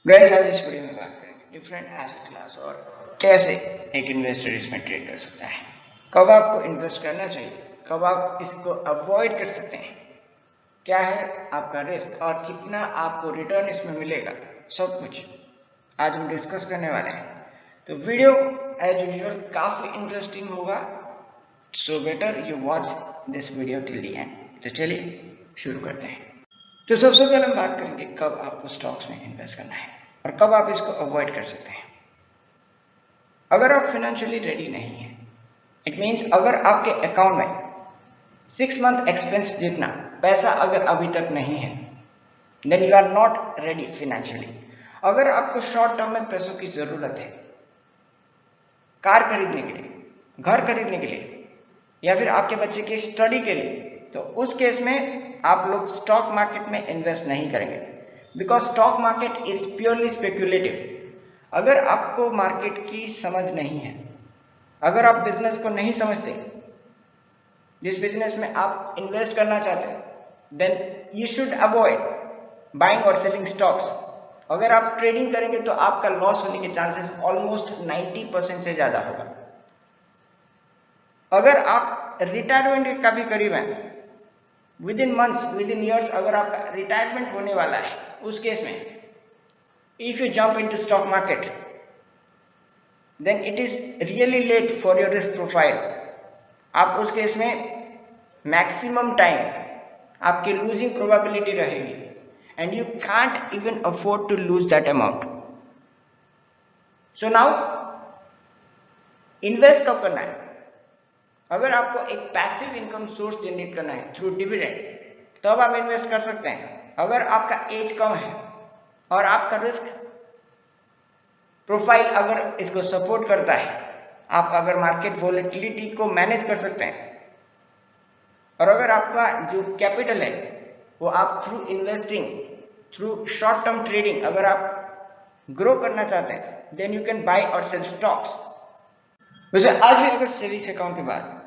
Guys आज इस video में बात करेंगे डिफरेंट एसेट क्लास और कैसे एक इन्वेस्टर इसमें ट्रेड कर सकता है, कब आपको इन्वेस्ट करना चाहिए, कब आप इसको अवॉइड कर सकते हैं, क्या है आपका रिस्क और कितना आपको रिटर्न इसमें मिलेगा, सब कुछ आज हम डिस्कस करने वाले हैं। तो वीडियो एज यूजुअल काफी इंटरेस्टिंग होगा, सो better you watch this video till the end. तो चलिए शुरू करते हैं। तो सबसे पहले हम बात करेंगे कब आपको स्टॉक्स में इन्वेस्ट करना है और कब आप इसको अवॉइड कर सकते हैं। अगर आप फाइनेंशियली रेडी नहीं हैं, इट मीन्स अगर आपके अकाउंट में 6 मंथ एक्सपेंस जितना पैसा अगर अभी तक नहीं है, then you are not ready financially. अगर आपको शॉर्ट टर्म में पैसों की जरूरत है, कार खरीदने के लिए, घर खरीदने के लिए या फिर आपके बच्चे की स्टडी के लिए, तो उस केस में आप लोग स्टॉक मार्केट में इन्वेस्ट नहीं करेंगे, because stock market is purely speculative. अगर आपको मार्केट की समझ नहीं है, अगर आप बिजनेस को नहीं समझते, जिस बिजनेस में आप इन्वेस्ट करना चाहते हैं, then you should avoid buying और सेलिंग स्टॉक्स। अगर आप ट्रेडिंग करेंगे तो आपका लॉस होने के चांसेस ऑलमोस्ट 90% से ज्यादा होगा। अगर आप रिटायरमेंट के काफी करीब हैं, within months, within years अगर आपका रिटायरमेंट होने वाला है, उस केस में if you jump into stock market, then it is really late for your risk profile. आप उस केस में मैक्सिमम टाइम आपकी लूजिंग प्रोबेबिलिटी रहेगी and you can't even afford to lose that amount. So now invest कब करना है? अगर आपको एक पैसिव इनकम सोर्स जनरेट करना है थ्रू डिविडेंड, तब आप इन्वेस्ट कर सकते हैं। अगर आपका एज कम है और आपका रिस्क प्रोफाइल अगर इसको सपोर्ट करता है, आप अगर मार्केट वोलेटिलिटी को मैनेज कर सकते हैं, और अगर आपका जो कैपिटल है वो आप through investing, through short term trading अगर आप ग्रो करना चाहते हैं, देन यू कैन बाय और सेल स्टॉक्स। वैसे आज भी अगर सेविंग्स अकाउंट के बाद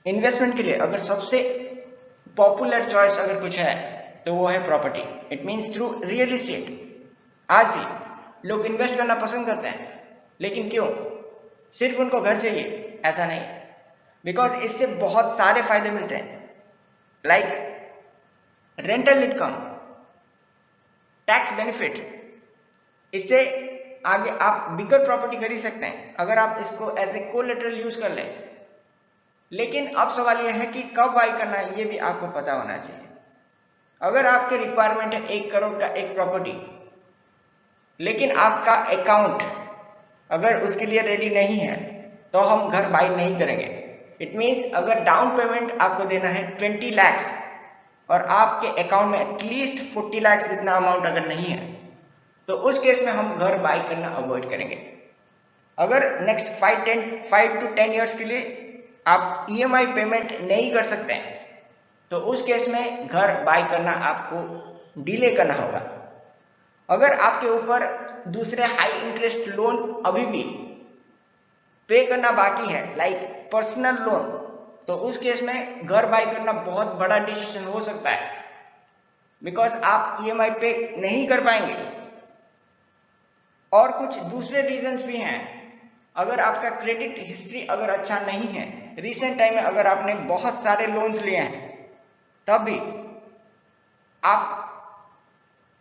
इन्वेस्टमेंट के लिए अगर सबसे पॉपुलर चॉइस अगर कुछ है, तो वो है property. It means through real estate. आज भी लोग इन्वेस्ट करना पसंद करते हैं, लेकिन क्यों? सिर्फ उनको घर चाहिए ऐसा नहीं, बिकॉज इससे बहुत सारे फायदे मिलते हैं, like rental income, tax benefit. इससे आगे आप बिगर प्रॉपर्टी खरीद सकते हैं अगर आप इसको एज ए कोलेटरल यूज कर लें। लेकिन अब सवाल यह है कि कब बाई करना है, ये भी आपको पता होना चाहिए। अगर आपके रिक्वायरमेंट है 1 करोड़ का एक प्रॉपर्टी, लेकिन आपका अकाउंट अगर उसके लिए रेडी नहीं है, तो हम घर बाई नहीं करेंगे। इट मीन्स अगर डाउन पेमेंट आपको देना है 20 लाख और आपके अकाउंट में एटलीस्ट 40 लाख जितना अमाउंट अगर नहीं है, तो उस केस में हम घर बाई करना अवॉइड करेंगे। अगर नेक्स्ट 5 to 10 ईयर्स के लिए आप ईएमआई पेमेंट नहीं कर सकते हैं, तो उस केस में घर बाय करना आपको डिले करना होगा। अगर आपके ऊपर दूसरे हाई इंटरेस्ट लोन अभी भी पे करना बाकी है, लाइक पर्सनल लोन, तो उस केस में घर बाय करना बहुत बड़ा डिसीजन हो सकता है, बिकॉज आप ईएमआई पे नहीं कर पाएंगे। और कुछ दूसरे रीजंस भी हैं। अगर आपका क्रेडिट हिस्ट्री अगर अच्छा नहीं है, रिसेंट टाइम में अगर आपने बहुत सारे लोन्स लिए हैं, तब भी आप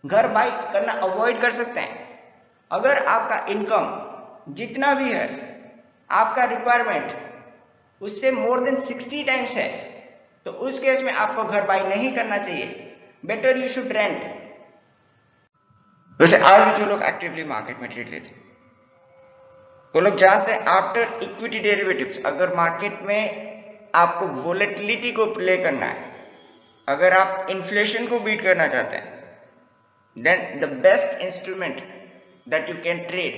घर बाय करना अवॉइड कर सकते हैं। अगर आपका इनकम जितना भी है, आपका रिक्वायरमेंट उससे मोर देन 60 टाइम्स है, तो उस केस में आपको घर बाय नहीं करना चाहिए। Better you should rent. वैसे आज भी जो लोग एक्टिवली मार्केट में ट्रेड लेते हैं, वो लोग जानते हैं आफ्टर इक्विटी डेरिवेटिव्स, अगर मार्केट में आपको वोलेटिलिटी को प्ले करना है, अगर आप इन्फ्लेशन को बीट करना चाहते हैं, then the best instrument that you can trade,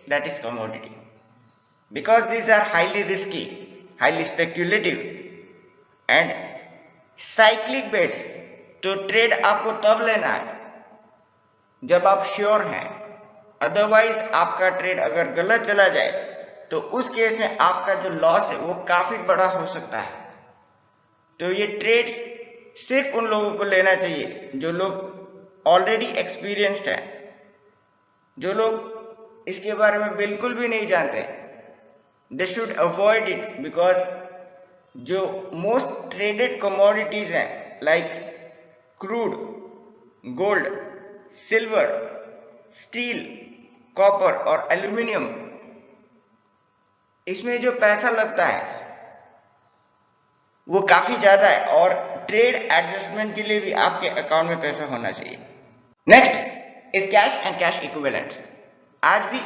that is commodity, because these are highly risky, highly speculative and cyclic bets. तो ट्रेड आपको तब लेना है जब आप श्योर हैं, अदरवाइज आपका ट्रेड अगर गलत चला जाए, तो उस केस में आपका जो लॉस है वो काफी बड़ा हो सकता है। तो ये ट्रेड्स सिर्फ उन लोगों को लेना चाहिए जो लोग ऑलरेडी एक्सपीरियंस्ड हैं, जो लोग इसके बारे में बिल्कुल भी नहीं जानते, they should avoid it, because जो मोस्ट ट्रेडेड कमोडिटीज हैं like crude, gold, silver, steel, copper और एल्यूमिनियम, इसमें जो पैसा लगता है वो काफी ज्यादा है और ट्रेड एडजस्टमेंट के लिए भी आपके अकाउंट में पैसा होना चाहिए। Next is cash and cash equivalent. आज भी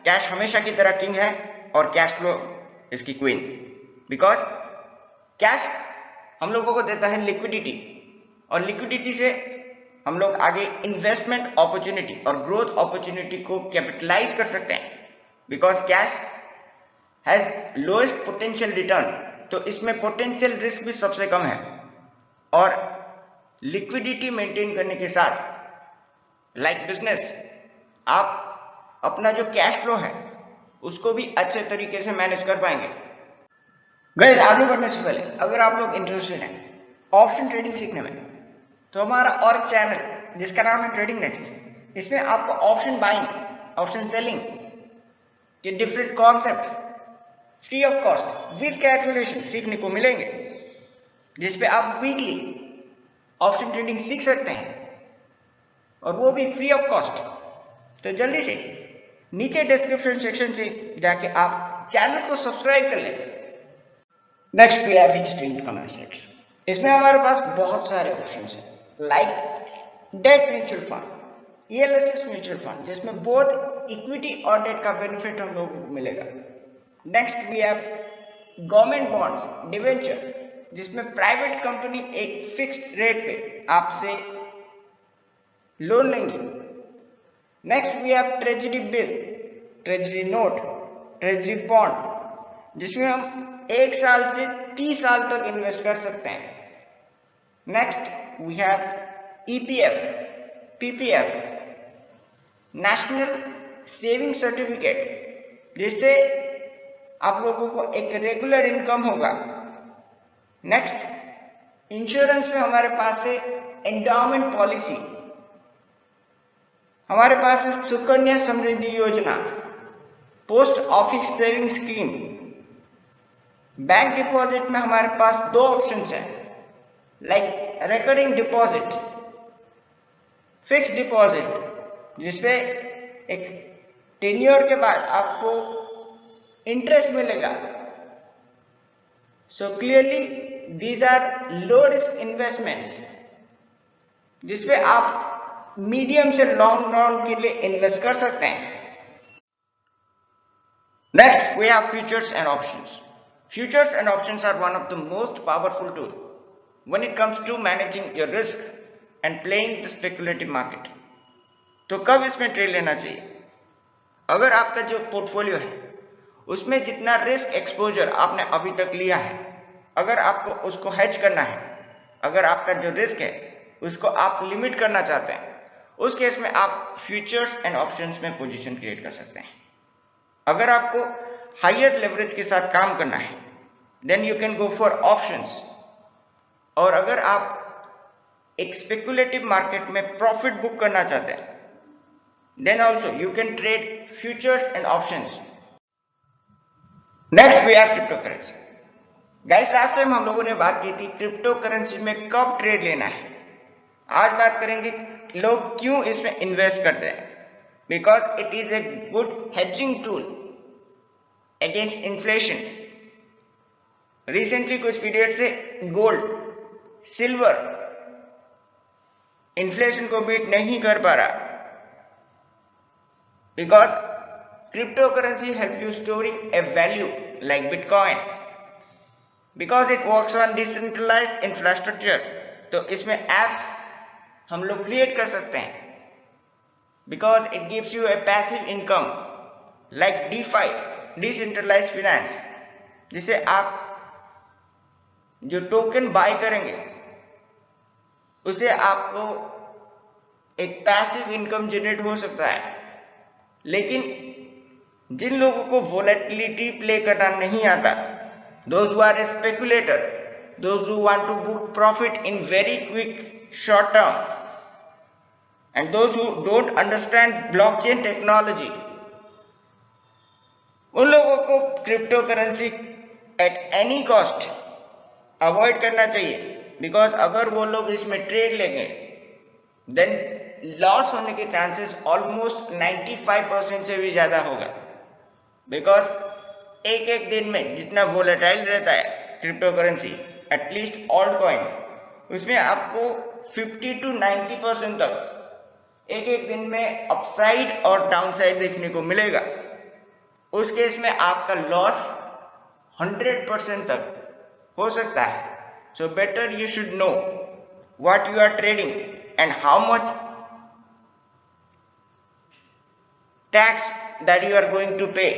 कैश हमेशा की तरह किंग है और कैश फ्लो इसकी क्वीन, बिकॉज कैश हम लोगों को देता है लिक्विडिटी और लिक्विडिटी से हम लोग आगे इन्वेस्टमेंट अपॉर्चुनिटी और ग्रोथ अपॉर्चुनिटी को कैपिटलाइज कर सकते हैं, because cash has lowest potential return, तो इसमें पोटेंशियल रिस्क भी सबसे कम है और लिक्विडिटी मेंटेन करने के साथ लाइक बिजनेस आप अपना जो कैश फ्लो है उसको भी अच्छे तरीके से मैनेज कर पाएंगे। गाइस, आगे बढ़ने से पहले अगर आप लोग इंटरेस्टेड हैं ऑप्शन ट्रेडिंग सीखने में, तो हमारा और चैनल जिसका नाम है ट्रेडिंग नेक्स्ट, इसमें आपको ऑप्शन बाइंग, ऑप्शन सेलिंग के different concept free of cost with calculation सीखने को मिलेंगे, जिसपे आप वीकली ऑप्शन ट्रेडिंग सीख सकते हैं और वो भी फ्री ऑफ कॉस्ट। तो जल्दी से नीचे डिस्क्रिप्शन सेक्शन से जाके आप चैनल को सब्सक्राइब कर लें। Next we have fixed income assets. इसमें हमारे पास बहुत सारे ऑप्शंस हैं like debt mutual fund, ELSS mutual fund, जिसमें बोथ इक्विटी और डेट का बेनिफिट हम लोगों को मिलेगा। Next we have government bonds, debenture, जिसमें प्राइवेट कंपनी एक फिक्स्ड रेट पे आपसे लोन लेंगी। Next we have treasury bill, treasury note, treasury bond, जिसमें हम 1 साल से 30 साल तक इन्वेस्ट कर सकते हैं। Next we have EPF, PPF, national saving certificate, जिससे आप लोगों को एक रेगुलर इनकम होगा। नेक्स्ट इंश्योरेंस में हमारे पास है एंडाउमेंट पॉलिसी, हमारे पास है Sukanya Samriddhi Yojana, post office saving scheme. Bank deposit में हमारे पास 2 ऑप्शंस हैं like recurring deposit, fix deposit, जिसपे एक टेन्योर के बाद आपको इंटरेस्ट मिलेगा। So clearly these are low risk investments, जिसपे आप मीडियम से लॉन्ग रन के लिए इन्वेस्ट कर सकते हैं। Next we have futures and options. Futures and options are one of the most powerful tools when it comes to managing your risk and playing the speculative market. तो कब इसमें trade लेना चाहिए? अगर आपका जो पोर्टफोलियो है उसमें जितना रिस्क एक्सपोजर आपने अभी तक लिया है, अगर आपको उसको हेज करना है, अगर आपका जो रिस्क है उसको आप लिमिट करना चाहते हैं, उस केस में आप फ्यूचर्स एंड ऑप्शंस में पोजीशन क्रिएट कर सकते हैं। अगर आपको हायर लेवरेज के साथ काम करना है then you can go for options, और अगर आप एक स्पेकुलेटिव मार्केट में प्रॉफिट बुक करना चाहते हैं then also you can trade futures and options. Next we have crypto currency. Guys, last time हम लोगों ने बात की थी क्रिप्टो करेंसी में कब ट्रेड लेना है। आज बात करेंगे लोग क्यों इसमें इन्वेस्ट करते हैं, because it is a good hedging tool against inflation. Recently कुछ पीरियड से गोल्ड, सिल्वर इन्फ्लेशन को बीट नहीं कर पा रहा, बिकॉज crypto currency help you storing a value like bitcoin, because it works on decentralised infrastructure. तो इसमें एप्स हम लोग क्रिएट कर सकते हैं, because it gives you a passive income like DeFi, decentralised finance, जिसे आप जो टोकन बाय करेंगे उसे आपको एक पैसिव इनकम जनरेट हो सकता है। लेकिन जिन लोगों को वोलेटिलिटी प्ले करना नहीं आता, those who are a speculator, those who want to book profit in very quick short term, and those who don't understand blockchain technology, उन लोगों को crypto currency at any cost avoid करना चाहिए, because अगर वो लोग इसमें ट्रेड लेंगे देन लॉस होने के चांसेस ऑलमोस्ट 95% से भी ज्यादा होगा, बिकॉज एक एक दिन में जितना वोलेटाइल रहता है crypto currency, at least alt coins, उसमें आपको 50 to 90% तक एक एक दिन में अपसाइड और डाउनसाइड देखने को मिलेगा। उस केस में आपका लॉस 100% तक हो सकता है। So better you should know what you are trading and how much tax that you are going to pay,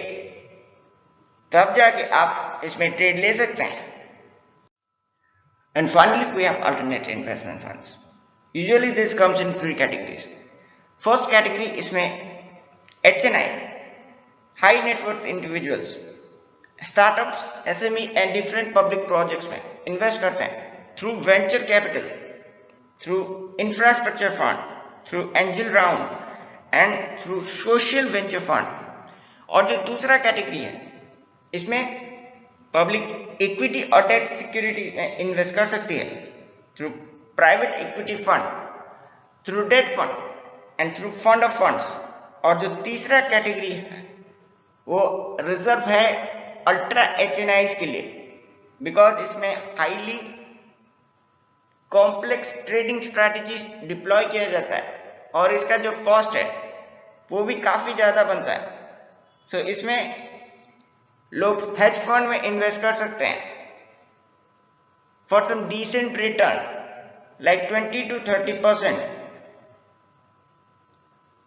तब जाके आप इसमें ट्रेड ले सकते हैं। And finally, we have alternate investment funds. Usually this comes in 3 categories. First category इसमें HNI, high net worth individuals, startups, SME and different public projects में invest करते हैं through venture capital, through infrastructure fund, through angel round and through social venture fund. और जो दूसरा category है इसमें public equity और डेट सिक्योरिटी में इन्वेस्ट कर सकती है through private equity fund, through debt fund and through fund of funds. और जो तीसरा कैटेगरी है वो रिजर्व है अल्ट्रा HNIs के लिए, बिकॉज इसमें highly complex trading strategy deploy किया जाता है और इसका जो कॉस्ट है वो भी काफी ज्यादा बनता है। सो इसमें लोग हेज फंड में इन्वेस्ट कर सकते हैं for some decent return like 20 to 30%,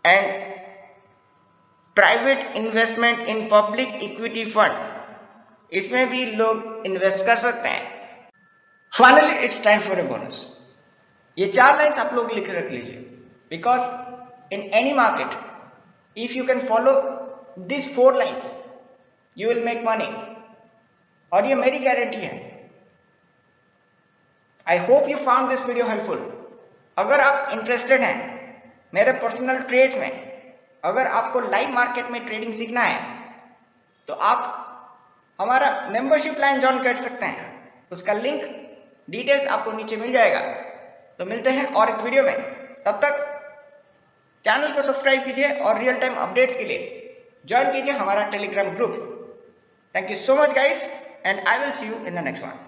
and private investment in public equity fund, इसमें भी लोग इन्वेस्ट कर सकते हैं। Finally it's time for a bonus. ये 4 लाइन्स आप लोग लिख रख लीजिए, because in any market if you can follow this 4 lines you will make money, और ये मेरी गारंटी है। I hope you found this video helpful. अगर आप इंटरेस्टेड हैं मेरे पर्सनल ट्रेड्स में, अगर आपको लाइव मार्केट में ट्रेडिंग सीखना है तो आप हमारा मेंबरशिप प्लान ज्वाइन कर सकते हैं। उसका लिंक डिटेल्स आपको नीचे मिल जाएगा। तो मिलते हैं और एक वीडियो में, तब तक चैनल को सब्सक्राइब कीजिए और रियल टाइम अपडेट्स के लिए ज्वाइन कीजिए हमारा Telegram group. Thank you so much guys, and I will see you in the next one.